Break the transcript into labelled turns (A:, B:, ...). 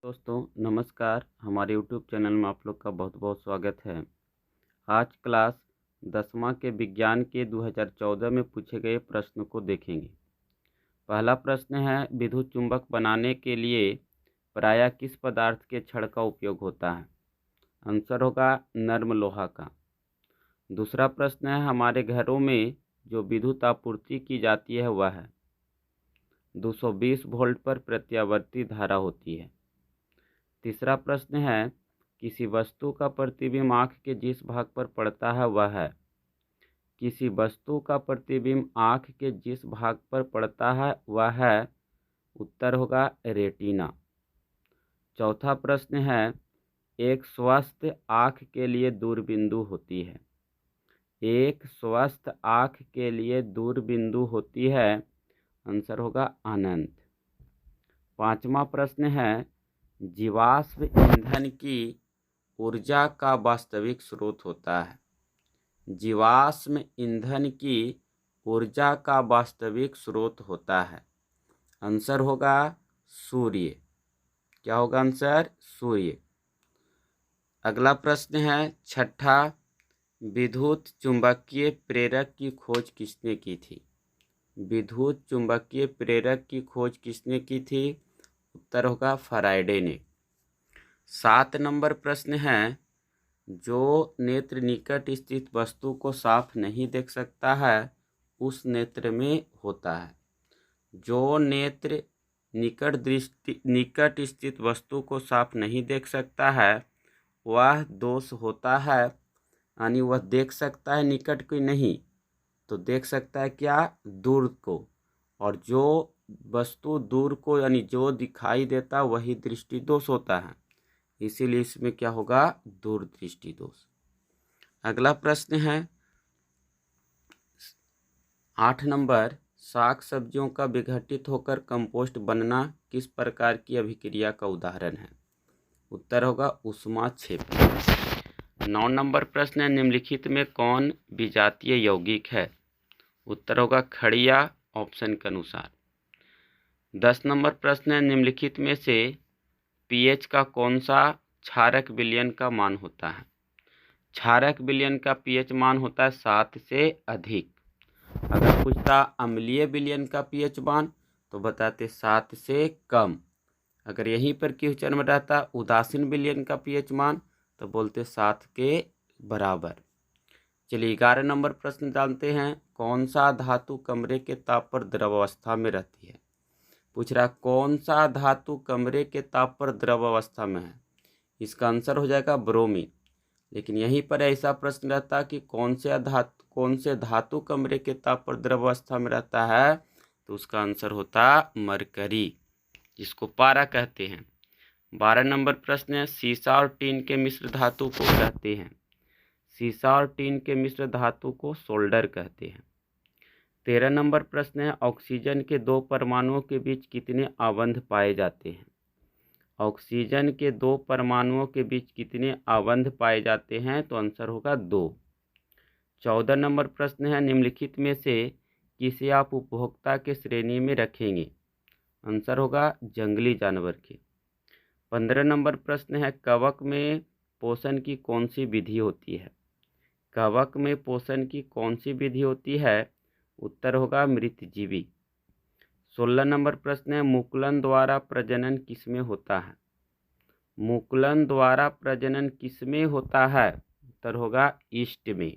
A: दोस्तों नमस्कार। हमारे YouTube चैनल में आप लोग का बहुत बहुत स्वागत है। आज क्लास 10वां के विज्ञान के 2014 में पूछे गए प्रश्न को देखेंगे। पहला प्रश्न है, विद्युत चुंबक बनाने के लिए प्रायः किस पदार्थ के छड़ का उपयोग होता है? आंसर होगा नर्म लोहा का। दूसरा प्रश्न है, हमारे घरों में जो विद्युत आपूर्ति की जाती है वह है 220 वोल्ट पर प्रत्यावर्ती धारा होती है। तीसरा प्रश्न है, किसी वस्तु का प्रतिबिंब आँख के जिस भाग पर पड़ता है वह है किसी वस्तु का प्रतिबिंब आँख के जिस भाग पर पड़ता है वह है उत्तर होगा रेटिना। चौथा प्रश्न है, एक स्वस्थ आँख के लिए दूरबिंदु होती है। एक स्वस्थ आँख के लिए दूरबिंदु होती है, आंसर होगा अनंत। पांचवा प्रश्न है, जीवाश्म ईंधन की ऊर्जा का वास्तविक स्रोत होता है। जीवाश्म ईंधन की ऊर्जा का वास्तविक स्रोत होता है, आंसर होगा सूर्य। क्या होगा आंसर? सूर्य। अगला प्रश्न है छठा, विद्युत चुंबकीय प्रेरक की खोज किसने की थी? विद्युत चुंबकीय प्रेरक की खोज किसने की थी? उत्तर होगा फैराडे ने। 7 नंबर प्रश्न है, जो नेत्र निकट स्थित वस्तु को साफ नहीं देख सकता है उस नेत्र में होता है। जो नेत्र निकट स्थित वस्तु को साफ नहीं देख सकता है वह दोष होता है, यानी वह देख सकता है निकट को नहीं तो देख सकता है क्या? दूर को। और जो वस्तु दूर को यानी जो दिखाई देता वही दृष्टि दोष होता है, इसीलिए इसमें क्या होगा? दूरदृष्टि दोष। अगला प्रश्न है 8 नंबर, साग सब्जियों का विघटित होकर कंपोस्ट बनना किस प्रकार की अभिक्रिया का उदाहरण है? उत्तर होगा ऊष्माक्षेपी। 9 नंबर प्रश्न है, निम्नलिखित में कौन विजातीय यौगिक है? उत्तर होगा खड़िया, ऑप्शन के अनुसार। 10 नंबर प्रश्न है, निम्नलिखित में से पीएच का कौन सा क्षारक विलयन का मान होता है? क्षारक विलयन का पीएच मान होता है 7 से अधिक। अगर पूछता अम्लीय विलयन का पीएच मान तो बताते 7 से कम। अगर यहीं पर क्वेश्चन में रहता उदासीन विलयन का पीएच मान तो बोलते 7 के बराबर। चलिए 11 नंबर प्रश्न जानते हैं, कौन सा धातु कमरे के ताप पर द्रवावस्था में रहती है? पूछ रहा कौन सा धातु कमरे के ताप पर द्रवावस्था में है? इसका आंसर हो जाएगा ब्रोमीन। लेकिन यहीं पर ऐसा प्रश्न रहता कि कौन से धातु कमरे के ताप पर द्रवावस्था में रहता है, तो उसका आंसर होता मरकरी, जिसको पारा कहते हैं। 12 नंबर प्रश्न है, सीसा और टीन के मिश्र धातु को कहते हैं? सीसा और टीन के मिश्र धातु को सोल्डर कहते हैं। 13 नंबर प्रश्न है, ऑक्सीजन के 2 परमाणुओं के बीच कितने आबंध पाए जाते हैं? ऑक्सीजन के 2 परमाणुओं के बीच कितने आबंध पाए जाते हैं? तो आंसर होगा 2। 14 नंबर प्रश्न है, निम्नलिखित में से किसे आप उपभोक्ता के श्रेणी में रखेंगे? आंसर होगा जंगली जानवर के। 15 नंबर प्रश्न है, कवक में पोषण की कौन सी विधि होती है? कवक में पोषण की कौन सी विधि होती है? उत्तर होगा मृतजीवी। 16 नंबर प्रश्न है, मुकुलन द्वारा प्रजनन किसमें होता है? मुकुलन द्वारा प्रजनन किसमें होता है? उत्तर होगा ईस्ट में।